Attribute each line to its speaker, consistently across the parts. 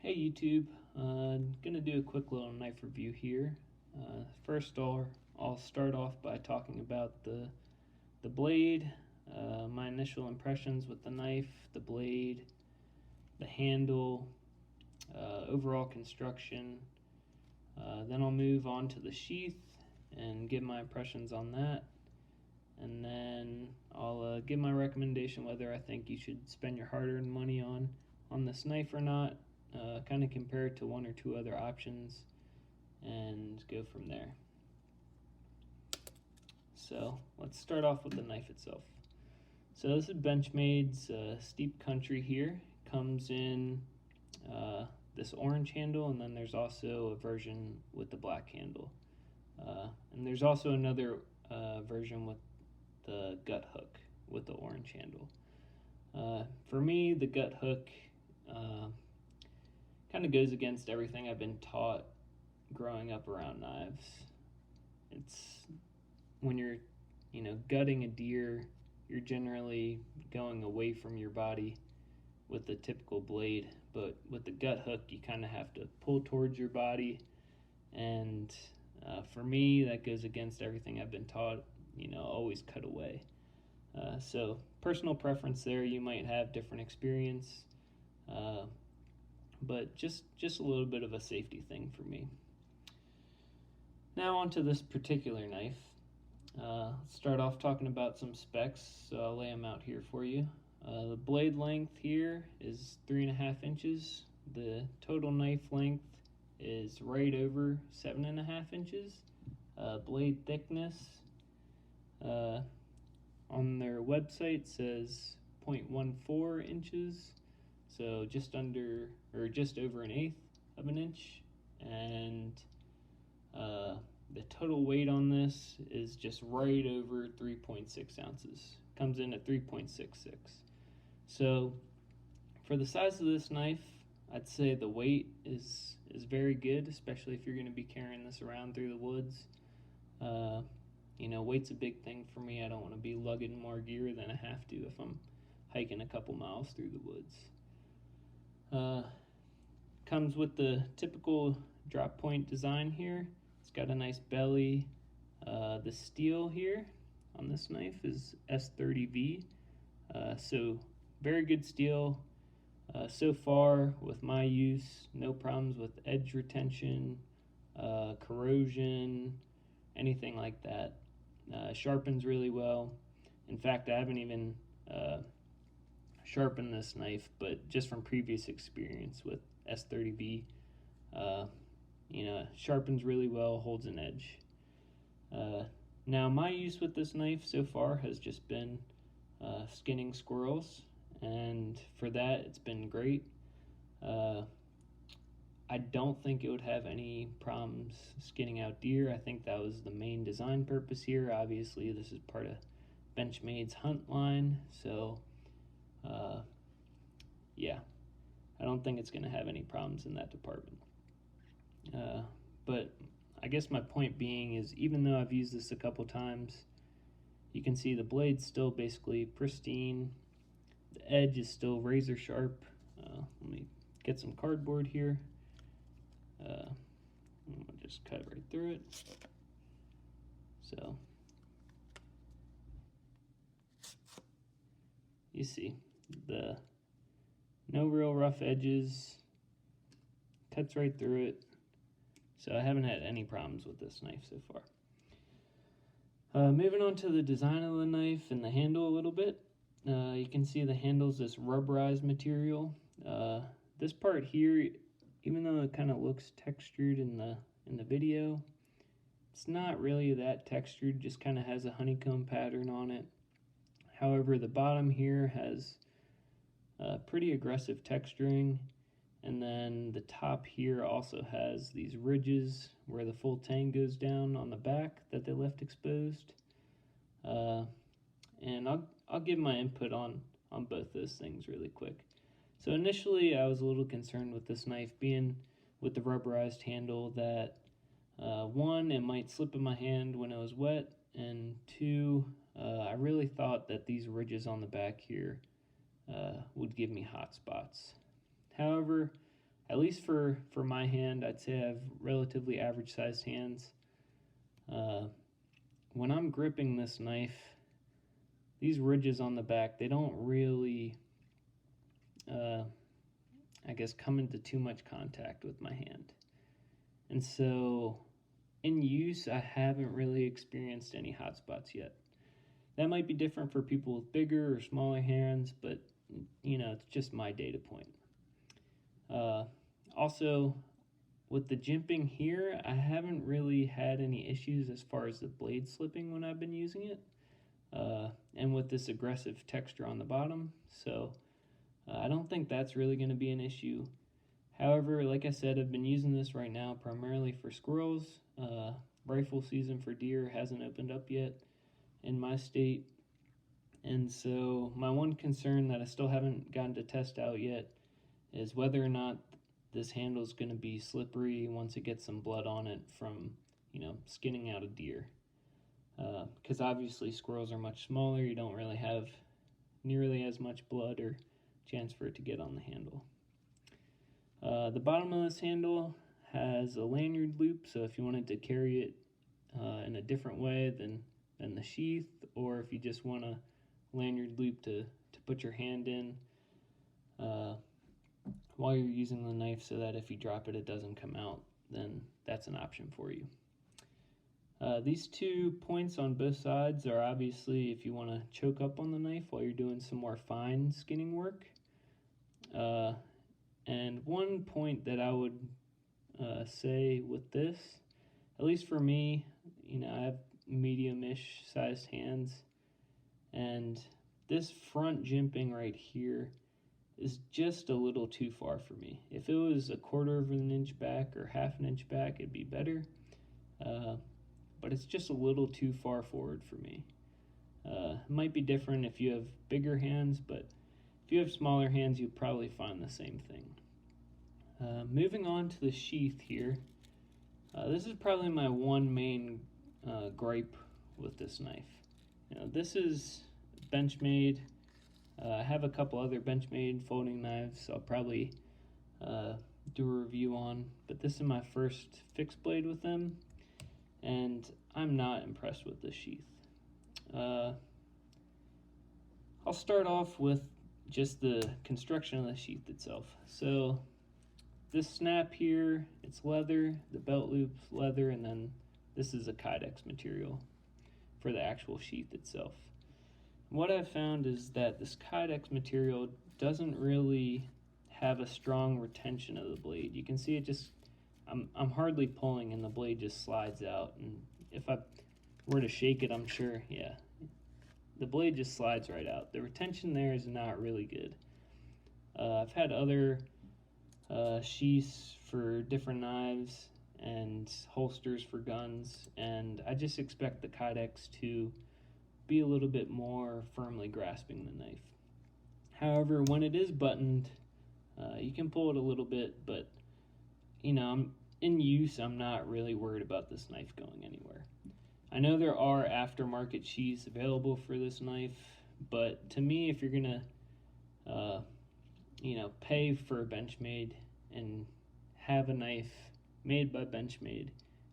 Speaker 1: Hey YouTube, gonna do a quick little knife review here. First, I'll start off by talking about the blade, my initial impressions with the knife, the blade, the handle, overall construction. Then I'll move on to the sheath and give my impressions on that, and then I'll give my recommendation whether I think you should spend your hard-earned money on this knife or not. Kind of compare it to one or two other options and go from there. So let's start off with the knife itself. So this is Benchmade's Steep Country here. Comes in this orange handle, and then there's also a version with the black handle. And there's also another version with the gut hook with the orange handle. For me, the gut hook kind of goes against everything I've been taught growing up around knives. It's when you're, gutting a deer, you're generally going away from your body with the typical blade, but with the gut hook, you kind of have to pull towards your body, and for me, that goes against everything I've been taught. Always cut away. So personal preference there. You might have different experience. But just a little bit of a safety thing for me. Now onto this particular knife. Let's start off talking about some specs, so I'll lay them out here for you. The blade length here is 3.5 inches. The total knife length is right over 7.5 inches. Blade thickness on their website says 0.14 inches. So just under, or just over 1/8 of an inch, and the total weight on this is just right over 3.6 ounces. Comes in at 3.66. So for the size of this knife, I'd say the weight is very good, especially if you're going to be carrying this around through the woods. Weight's a big thing for me. I don't want to be lugging more gear than I have to if I'm hiking a couple miles through the woods. Comes with the typical drop point design here. It's got a nice belly. The steel here on this knife is S30V, so very good steel. So far with my use, no problems with edge retention, corrosion, anything like that. Sharpens really well. In fact, I haven't even sharpen this knife, but just from previous experience with S30V, sharpens really well, holds an edge. Now my use with this knife so far has just been skinning squirrels, and for that it's been great. I don't think it would have any problems skinning out deer. I think that was the main design purpose here. Obviously this is part of Benchmade's hunt line, so yeah, I don't think it's going to have any problems in that department. But I guess my point being is, even though I've used this a couple times, you can see the blade's still basically pristine. The edge is still razor sharp. Let me get some cardboard here. I'll just cut right through it. So you see the no real rough edges, cuts right through it. So I haven't had any problems with this knife so far. Moving on to the design of the knife and the handle a little bit. You can see the handle's this rubberized material. This part here, even though it kind of looks textured in the video, it's not really that textured, just kind of has a honeycomb pattern on it. However, the bottom here has pretty aggressive texturing, and then the top here also has these ridges where the full tang goes down on the back that they left exposed. And I'll give my input on both those things really quick. So initially I was a little concerned with this knife being with the rubberized handle that one, it might slip in my hand when it was wet, and two, I really thought that these ridges on the back here would give me hot spots. However, at least for my hand, I'd say I have relatively average sized hands. When I'm gripping this knife, these ridges on the back, they don't really, I guess, come into too much contact with my hand. And so in use, I haven't really experienced any hot spots yet. That might be different for people with bigger or smaller hands, but it's just my data point. Also, with the jimping here, I haven't really had any issues as far as the blade slipping when I've been using it, and with this aggressive texture on the bottom, so I don't think that's really going to be an issue. However, like I said, I've been using this right now primarily for squirrels. Rifle season for deer hasn't opened up yet in my state, and so my one concern that I still haven't gotten to test out yet is whether or not this handle is going to be slippery once it gets some blood on it from skinning out a deer, because obviously squirrels are much smaller. You don't really have nearly as much blood or chance for it to get on the handle. The bottom of this handle has a lanyard loop, so if you wanted to carry it in a different way than the sheath, or if you just want a lanyard loop to put your hand in while you're using the knife, so that if you drop it, it doesn't come out, then that's an option for you. These 2 points on both sides are obviously if you want to choke up on the knife while you're doing some more fine skinning work. And one point that I would say with this, at least for me, I have medium-ish sized hands, and this front jimping right here is just a little too far for me. If it was a 1/4 of an inch back or 1/2 an inch back, it'd be better, but it's just a little too far forward for me. It might be different if you have bigger hands, but if you have smaller hands, you'll probably find the same thing. Moving on to the sheath here, this is probably my one main gripe with this knife. This is Benchmade. I have a couple other Benchmade folding knives I'll probably do a review on, but this is my first fixed blade with them, and I'm not impressed with this sheath. I'll start off with just the construction of the sheath itself. So this snap here, it's leather, the belt loop's leather, and then this is a Kydex material for the actual sheath itself. What I've found is that this Kydex material doesn't really have a strong retention of the blade. You can see it just, I'm hardly pulling and the blade just slides out, and if I were to shake it, I'm sure, yeah, the blade just slides right out. The retention there is not really good. I've had other sheaths for different knives and holsters for guns, and I just expect the Kydex to be a little bit more firmly grasping the knife. However, when it is buttoned, you can pull it a little bit, but I'm in use, I'm not really worried about this knife going anywhere. I know there are aftermarket sheaths available for this knife, but to me, if you're gonna pay for a Benchmade and have a knife made by Benchmade,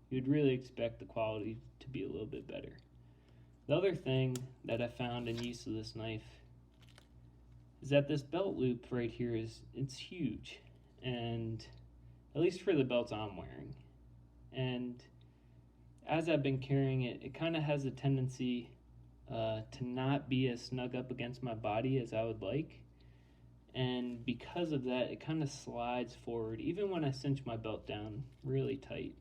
Speaker 1: you'd really expect the quality to be a little bit better. The other thing that I found in use of this knife is that this belt loop right here it's huge, and at least for the belts I'm wearing. And as I've been carrying it, it kind of has a tendency to not be as snug up against my body as I would like. And because of that, it kind of slides forward, even when I cinch my belt down really tight.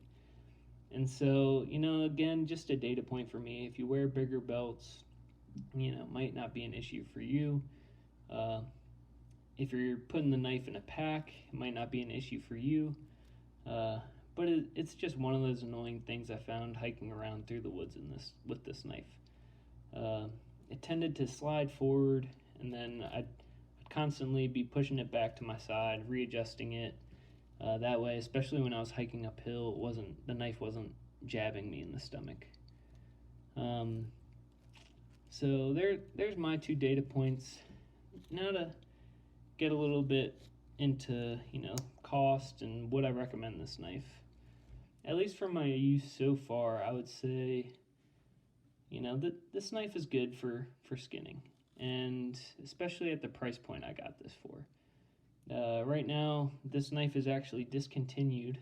Speaker 1: And so, again, just a data point for me. If you wear bigger belts, it might not be an issue for you. If you're putting the knife in a pack, it might not be an issue for you. But it's just one of those annoying things I found hiking around through the woods with this knife. It tended to slide forward, and then I'd constantly be pushing it back to my side, readjusting it. That way, especially when I was hiking uphill, the knife wasn't jabbing me in the stomach. So there's my 2 data points. Now to get a little bit into cost and would I recommend this knife? At least from my use so far, I would say, you know, this knife is good for skinning, and especially at the price point I got this for. Right now, this knife is actually discontinued,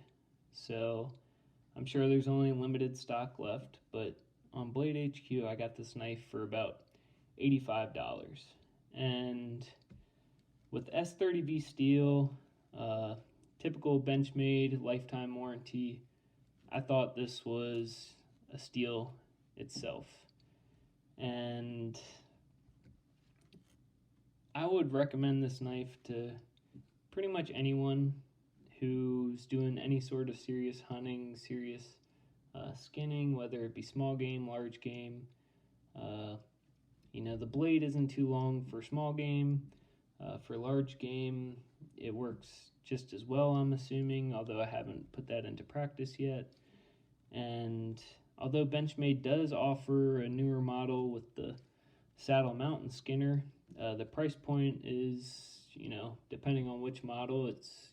Speaker 1: so I'm sure there's only limited stock left, but on Blade HQ, I got this knife for about $85. And with S30V steel, typical Benchmade lifetime warranty, I thought this was a steal itself. And I would recommend this knife to pretty much anyone who's doing any sort of serious hunting, serious skinning, whether it be small game, large game. You know, the blade isn't too long for small game. For large game, it works just as well, I'm assuming, although I haven't put that into practice yet. And although Benchmade does offer a newer model with the saddle mount and skinner, the price point is, you know, depending on which model, it's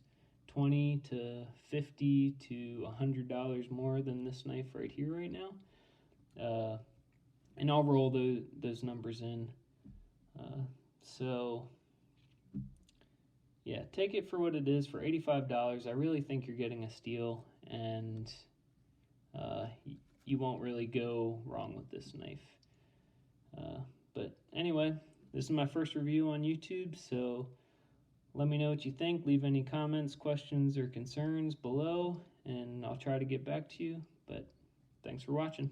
Speaker 1: $20 to $50 to $100 more than this knife right here right now. And I'll roll those numbers in. So yeah, take it for what it is. For $85, I really think you're getting a steal, and you won't really go wrong with this knife. But anyway, this is my first review on YouTube, so let me know what you think. Leave any comments, questions, or concerns below, and I'll try to get back to you. But thanks for watching.